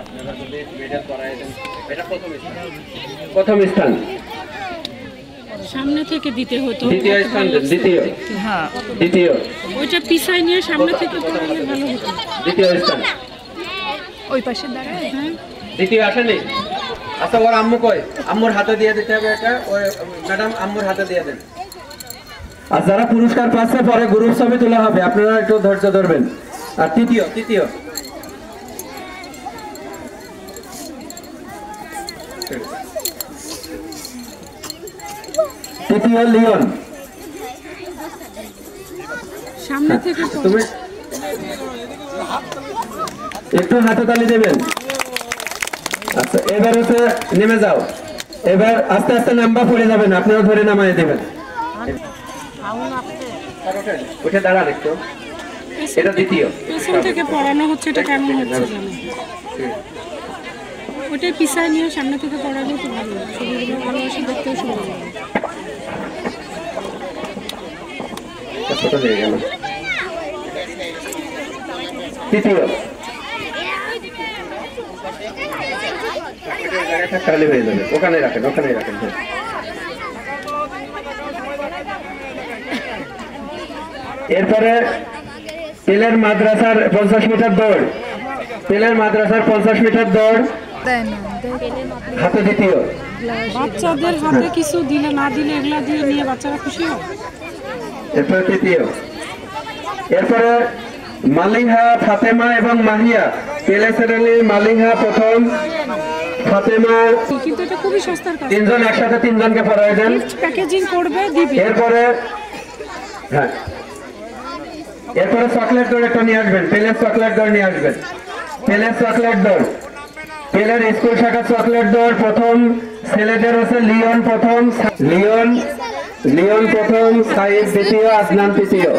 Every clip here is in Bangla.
আপনারা যদি মেডেল করায় দেন, এটা প্রথম স্থান। সামনে থেকে দিতে হতো। দ্বিতীয় স্থান, দ্বিতীয়। হ্যাঁ, দ্বিতীয়। ওইটা পিছাই নিয়ে সামনে থেকে পড়ালে ভালো হতো। দ্বিতীয় স্থান। ওই পাশে দাঁড়ায়। হ্যাঁ, দ্বিতীয় আসেনি। আচ্ছা, ওর আম্মু কই? আম্মুর হাতে দিয়ে দিতে হবে এটা। ওই ম্যাডাম আম্মুর হাতে দিয়ে দেন। আর যারা পুরস্কার পাচ্ছে পরে গ্রুপ ছবি তোলা হবে, আপনারা একটু ধৈর্য ধরবেন। আর তৃতীয় লিওন। সামনে থেকে তুমি একটু হাতে তালি দেবেন। আচ্ছা, এবার হচ্ছে নেমে যাও। এবার আস্তে আস্তে নাম্বার পড়ে যাবেন, আপনারা ধরে নামাই দেবেন। উঠে দাঁড়ান একটু। এটা দ্বিতীয়। পেছন থেকে পড়ানো হচ্ছে, এটা কেমন হচ্ছে জানো? ওটাই পিছাই নিয়ে সামনে থেকে পড়ালে তো ভালো। ছবিগুলো ভালোবাসে, দেখতেও সুন্দর লাগে। ছোট হয়ে গেল। তৃতীয়। খালি হয়ে যাবে, ওখানে রাখেন। এরপরে তেলের মাদ্রাসার 50 মিটার দৌড়। 50 মিটার দৌড় হাতে দ্বিতীয়। বাচ্চাদের হাতে কিছু দিলে না দিলে এগুলা দিয়ে নিয়ে বাচ্চারা খুশি হয়। এরপরে তৃতীয়। এরপরে মালিহা, ফাতেমা এবং মাহিয়া। তেলে শ্রেণী মালিহা প্রথম, ফাতেমা। কিন্তু এটা খুবই সস্তার কাজ। তিনজন একসাথে তিনজনকে পড়ায় দেন। প্যাকেজিং করবে, দিবে। এরপরে চকলেট দৌড় একটা নিয়ে আসবেন। তেলের চকলেট দৌড় নিয়ে আসবেন। তেলের স্কুল শাখা চকলেট দৌড় প্রথম ছেলেদের হচ্ছে লিওন প্রথম, সাইদ দ্বিতীয়, আদনান তৃতীয়।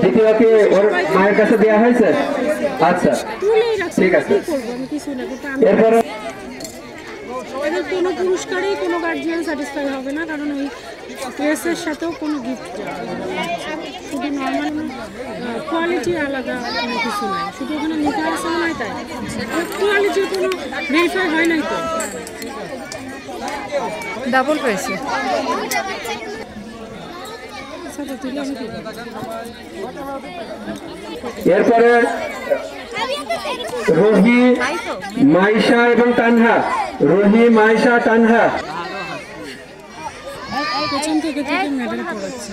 দ্বিতীয় কি ওর মায়ের কাছে দেওয়া হয়েছে? আচ্ছা, ঠিক আছে। এরপরে এদের কোনো পুরস্কারেই কোনো গার্জিয়ান স্যাটিসফাই হবে না, কারণ ওই ড্রেসের সাথেও কোনো গিফট, শুধু নর্মাল কোয়ালিটি আলাদা কোনো কিছু নাই, শুধু ওখানে লেখা আছে নয়, তাই কোয়ালিটির কোনো ভেরিফাই হয় নাই তো। ডাবল পেয়েছে। এরপরে রোহি, মাইশা এবং তানহা। পেছন থেকে মেডেল পড়াচ্ছে।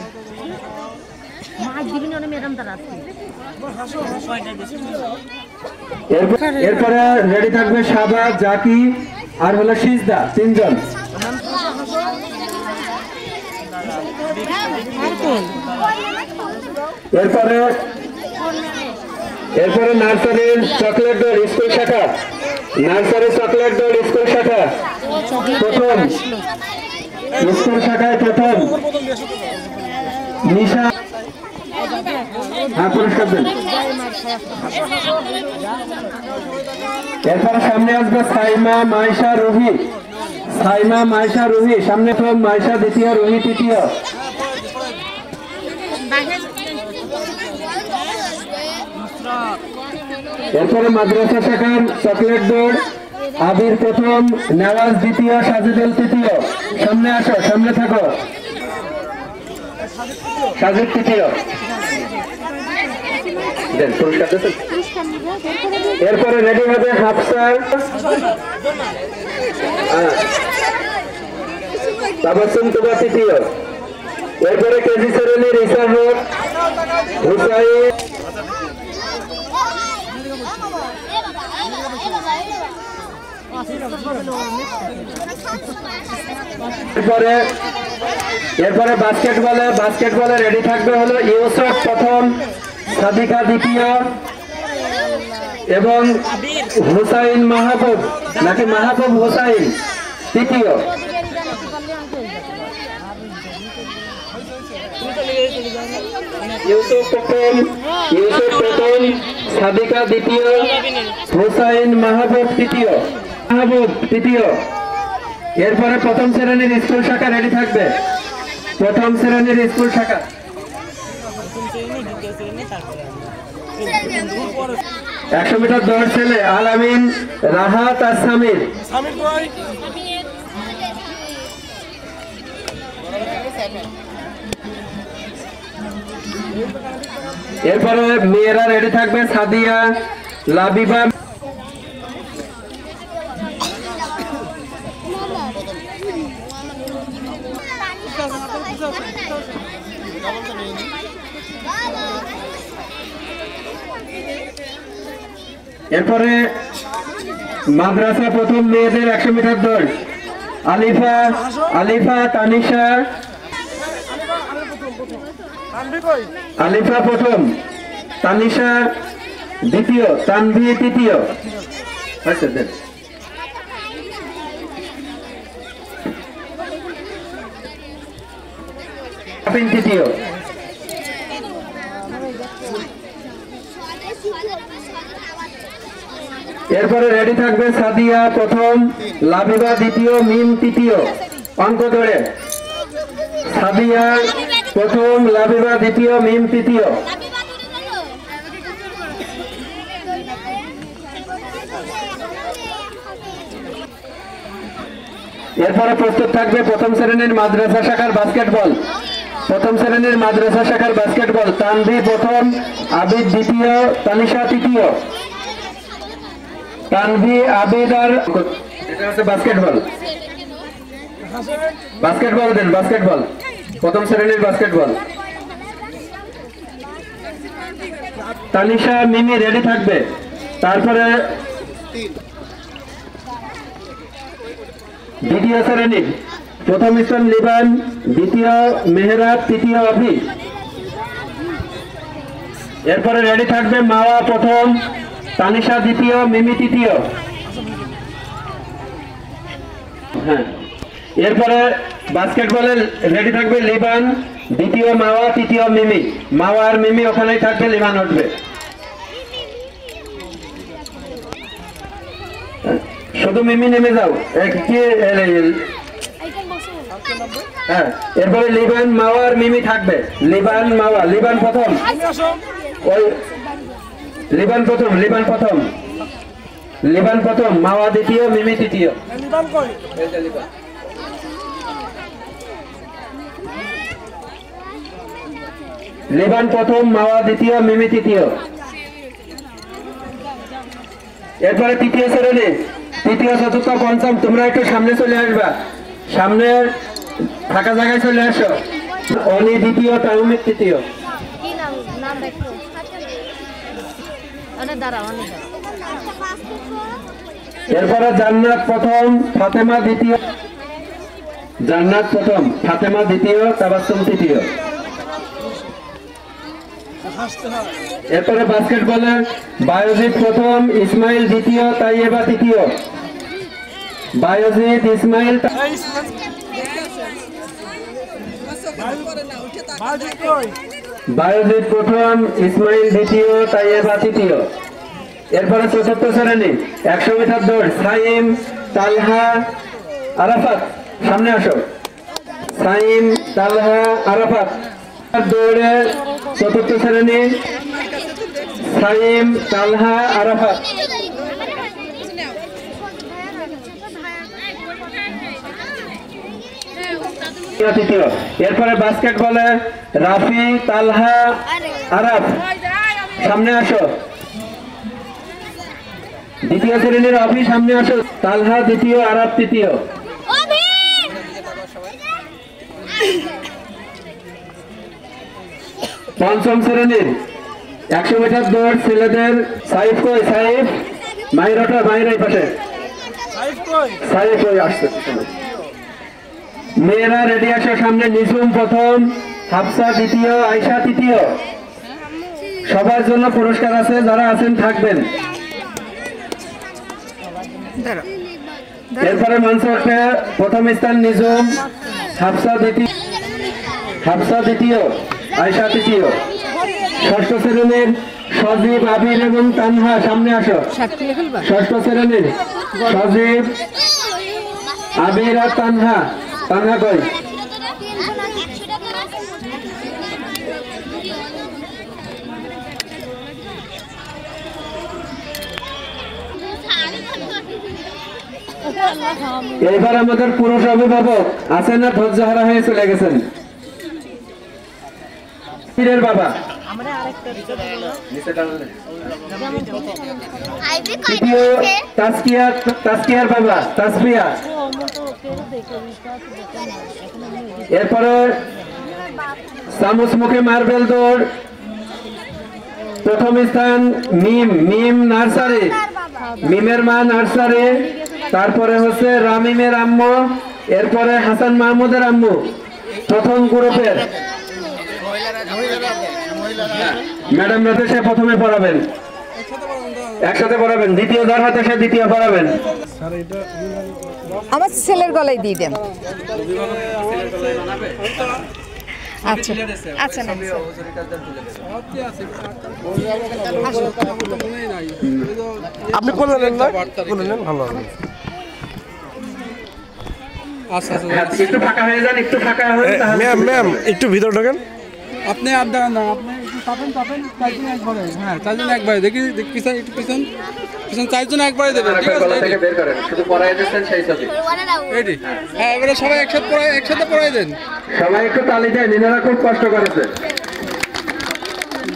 এরপরে রেডি থাকবে সাবা, জাকি আর হলো সিজদা, তিনজন। এরপরে নার্সারির চকলেট দৌড় স্কুল শাখা। প্রথম স্কুল শাখায় প্রথম নিশা। পুরস্কার দেন। এরপরে সামনে আসবে সাইমা, মাইশা, রুহি। সামনে প্রথম মাইশা, দ্বিতীয় রুহি, তৃতীয়। এরপরে মাদ্রাসা শাখার চকলেট দৌড় আবির প্রথম, নেওয়াজ দ্বিতীয়, সাজিদুল তৃতীয়। সামনে আসো, সামনে থাকো। সাজিদ তৃতীয়। এরপরে রেডি হবে হাফসা, তাবাসসুম তুবা তৃতীয়। এরপরে কেজি শ্রেণীর ইসাহক, হুসাইন। এরপরে বাস্কেটবলে রেডি থাকবে হলো ইউসুফ প্রথম, সাদিকা দ্বিতীয় এবং হুসাইন মাহবুব নাকি মাহবুব হুসাইন তৃতীয়। ইউসুফ প্রথম, সাদিকা দ্বিতীয়, হুসাইন মাহবুব তৃতীয়। এরপরে প্রথম শ্রেণীর স্কুল শাখা রেডি থাকবে। 100 মিটার দৌড় ছেলে আলামিন রাহাত আর সামির। এরপরে মেয়েরা রেডি থাকবে সাদিয়া লাবিবা। এরপরে মাদ্রাসা প্রথম মেয়েদের 100 মিটার দৌড় আলিফা তানিশা। আলিফা প্রথম, তানিশা দ্বিতীয়, তানভি তৃতীয়। তৃতীয়। এরপরে রেডি থাকবে সাদিয়া প্রথম, লাবিবা দ্বিতীয়, মিম তৃতীয়। অঙ্ক ধরে সাদিয়া প্রথম, লাবিবা দ্বিতীয়, মিম তৃতীয়। এরপরে প্রস্তুত থাকবে প্রথম শ্রেণীর মাদ্রাসা শাখার বাস্কেটবল। প্রথম শ্রেণীর মাদ্রাসা শাখার বাস্কেটবল তানভি প্রথম, আবিদ দ্বিতীয়, তানিশা তৃতীয়। তানভি, আবিদ আর এটা হচ্ছে বাস্কেটবল। বাস্কেটবল দেন, বাস্কেটবল প্রথম শ্রেণীর বাস্কেটবল। তানিশা মিমি রেডি থাকবে। তারপরে দ্বিতীয় শ্রেণীর প্রথম স্থান লিবান, দ্বিতীয় মেহরাব, তৃতীয় অভি। এরপরে রেডি থাকবে মাওয়া প্রথম, তানিশা দ্বিতীয়, মিমি তৃতীয়। হ্যাঁ, এরপরে বাস্কেটবলে রেডি থাকবে লিবান, দ্বিতীয় মাওয়া, তৃতীয় মিমি। মাওয়া আর মিমি ওখানেই থাকবে, লিবান উঠবে। শুধু মিমি নেমে যাও। হ্যাঁ, এরপরে লিবান, মাওয়া আর মিমি থাকবে। লিবান, মাওয়া। লিবান প্রথম, ওই লিবান প্রথম, লিবান প্রথম, লিবান প্রথম, মাওয়া দ্বিতীয়, মিমি তৃতীয়। লিবান প্রথম, মাওয়া দ্বিতীয়, মিমি তৃতীয়। এরপরে তৃতীয় শ্রেণী, তৃতীয়, চতুর্থ, পঞ্চম। তোমরা একটু সামনে চলে আসবা, সামনে ফাঁকা জায়গায় চলে আসো। অনি দ্বিতীয়, তাহমিদ তৃতীয়। এরপরে জান্নাত প্রথম, ফাতেমা দ্বিতীয়। জান্নাত প্রথম, ফাতেমা দ্বিতীয়, তাবাসসুম তৃতীয়। এরপরে বাস্কেটবলে বায়োজিৎ প্রথম, ইসমাইল দ্বিতীয়, তাইয়েবা তৃতীয়। বায়োজিৎ, ইসমাইল। বায়োজিৎ প্রথম, ইসমাইল দ্বিতীয়, তাইয়েবা তৃতীয়। এরপরে চতুর্থ শ্রেণী 100 মিটার দৌড় সাইম, তালহা, আরাফাত। সামনে আসো। সাইম, তালহা, আরাফাত। দৌড়ে চতুর্থ শ্রেণী সাইম, তালহা, আরাফাত। তৃতীয়। এরপরে বাস্কেটবলে রাফি, তালহা, আরাফ। সামনে আসো। দ্বিতীয় শ্রেণীর রাফি, সামনে আসো। তালহা দ্বিতীয়, আরাফ তৃতীয়। পঞ্চম শ্রেণীর 100 মিটার দৌড় ছেলেদের সাইফ কই, সাইফ, মাহিরটা, মাহির এই পাশে। সাইফ কই আসছে। মেয়েরা রেডি আসো সামনে। নিঝুম প্রথম, হাফসা দ্বিতীয়, আয়শা তৃতীয়। সবার জন্য পুরস্কার আছে, যারা আছেন থাকবেন। এরপরে মঞ্চে প্রথম স্থান নিঝুম, হাফসা দ্বিতীয়, আয়শা তৃতীয়। ষষ্ঠ শ্রেণীর সজীব, আবির এবং তানহা সামনে আসো। ষষ্ঠ শ্রেণীর সজীব, আবির আর তানহা। তানহা কই? এইবার আমাদের পুরুষ অভিভাবক আছেন না, ধৈর্যহারা হয়ে চলে গেছেন। পীরের বাবা তৃতীয় তাসকিয়ার বাবা তাসবিয়া, এরপরে চামচ মুখে মার্বেল দৌড়, প্রথম স্থান মিম নার্সারি, মিমের মা নার্সারি, তারপরে হচ্ছে রামিমের আম্মু, এরপরে হাসান মাহমুদের আম্মু প্রথম গ্রুপের। ম্যাডাম রাতে সে প্রথমে পড়াবেন, একসাথে পড়াবেন, দ্বিতীয় যার হাতে সে দ্বিতীয় পড়াবেন। আমার ছেলের গলায় দিয়ে দেন। আচ্ছা আচ্ছা না আপনি বলে নেন না, বলে নেন, ভালো হবে। আচ্ছা আচ্ছা, একটু ফাঁকা হয়ে যান, একটু ফাঁকা হয়ে যান। ম্যাম একটু ভিতরে ঢোকেন। আপনি আর দাঁড়ান না, আপনি একটু চাপেন চারজন একবারে। হ্যাঁ, চারজন একবারে দেখি পিছন, একটু পিছন চারজন একবারে দেবেন, ঠিক আছে? থেকে বের করেন, শুধু পড়াই দিচ্ছেন সেই ছবি। রেডি? হ্যাঁ, এবারে সবাই একসাথে পড়াই দেন। সবাই একটু তালি দেন, এনারা খুব কষ্ট করেছে।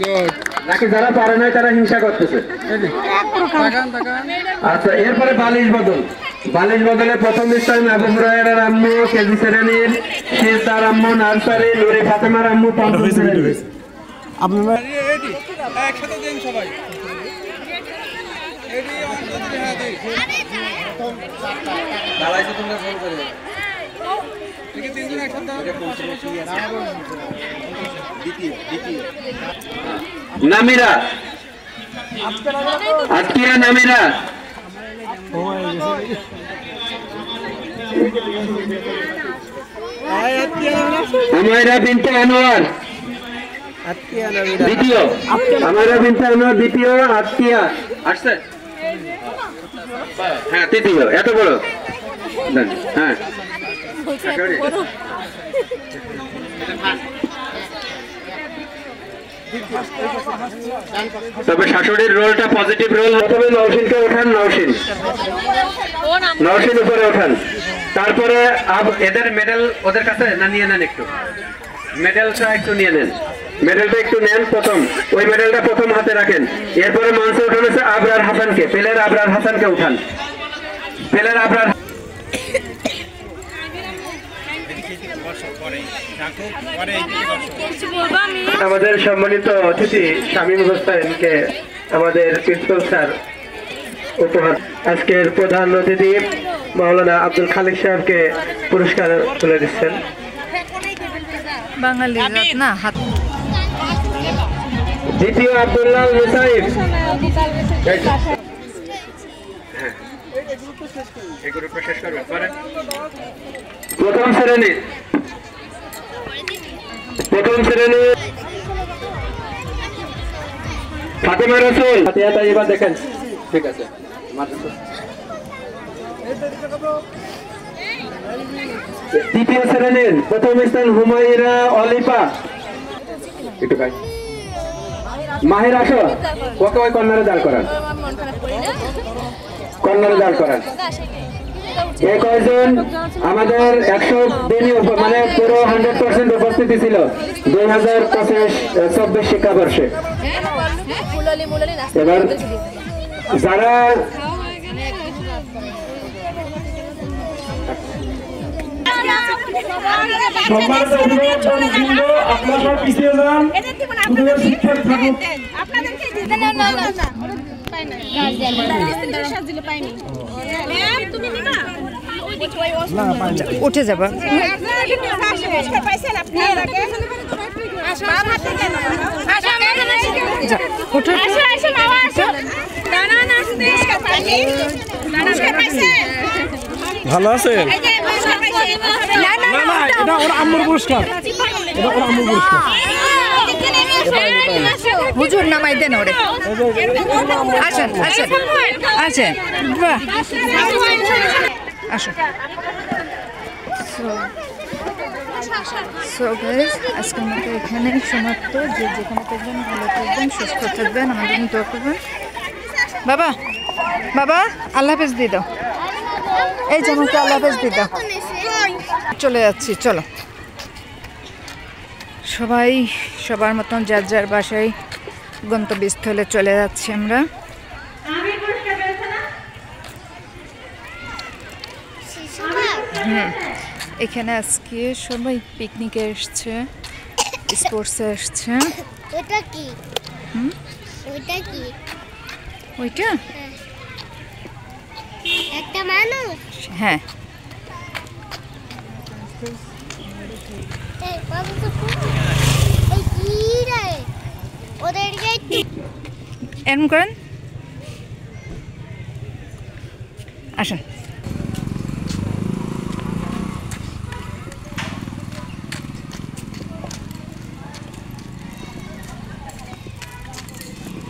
গুড। নাকি যারা পারে নাই তারা হিংসা করতেছে? রেডি? তাকান। আচ্ছা, এরপরে বালিশ বদল। বালিশ বদলে প্রথম স্থান আবু হুরায়রার আম্মু কেজি শ্রেণীর, সিজদার আম্মু নার্সারি, নুরি ফাতেমার আম্মু পঞ্চম শ্রেণী। আপনি রেডি? একসাথে দেন সবাই। রেডি? হ্যাঁ, দেই। দাঁড়াইছো তোমরা ফোন করে। দেখি তিনজন একসাথে দাও। দ্বিতীয়। নামিরা, আজকিয়া নামিরা, আমায়রা বিনতে আনোয়ার দ্বিতীয়, আমায়রা বিনতে আনোয়ার দ্বিতীয়, আজকিয়া আসছে, হ্যাঁ তৃতীয়। এত বড়, হ্যাঁ তবে শাশুড়ির রোলটা পজিটিভ রোল। প্রথমে নওশিনকে ওঠান, নওশিন উপরে ওঠান। তারপরে এদের মেডেল ওদের কাছে না নিয়ে নেন, একটু মেডেলটা একটু নিয়ে নেন, মেডেলটা একটু নেন। প্রথম ওই মেডেলটা প্রথম হাতে রাখেন। এরপরে মঞ্চে উঠান হচ্ছে আবরার হাসানকে, পেলের আবরার হাসানকে উঠান, পেলের আবরার। আমাদের সম্মানিত অতিথি শামীম হোসেনকে আমাদের প্রিন্সিপাল স্যার উপহার, আজকের প্রধান অতিথি মাওলানা আব্দুল খালিক সাহেবকে পুরস্কার তুলে দিচ্ছেন। বাঙালি না হাত। দ্বিতীয় আব্দুল্লাহ মুসাইব, প্রথম শ্রেণী ফাতেমা রসুল, এবার দেখেন, ঠিক আছে। তৃতীয় শ্রেণীর প্রথম স্থান হুমায়রা অলিপা, একটু ভাই মাহির আসো, ওকে ওই কর্নারে দাঁড় করান, এই কয়েকজন আমাদের 100 দিনই মানে পুরো 100% উপস্থিতি ছিল 2025-24 শিক্ষাবর্ষে। এবার যারা আপনারা সব পিছিয়ে যান, শিক্ষক থাকুক। উঠে যাবা। ভালো আছেন? না, এটা ওর আম্মুর পুরস্কার, এটা ওর আম্মুর পুরস্কার। হুজুর নামাই দেন ওরে। আসেন বাহ, আসো। সো গাইস, আজকের মতো এখানে সমাপ্ত। যে যেখানে থাকবেন ভালো থাকবেন, সুস্থ থাকবেন, আমাদের দোয়া করবেন। বাবা আল্লাহ হাফেজ দিয়ে দাও। এই যেমনকে আল্লাহ হাফেজ দিদা, চলে যাচ্ছি। চলো সবাই সবার মতন যার যার বাসায় গন্তব্যস্থলে চলে যাচ্ছি আমরা। এখানে আজকে সবাই পিকনিকে এসছে, স্পোর্টসে এসছে। ওটা কি? ওইটা কি? ওইটা একটা মানুষ? হ্যাঁ, এই বাবু তো এই কি রে? ওদেরকে একটু এরম করেন, আসেন।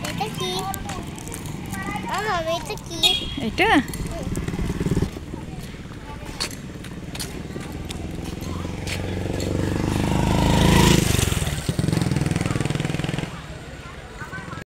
এটা কি? মামা এটা কি? এটা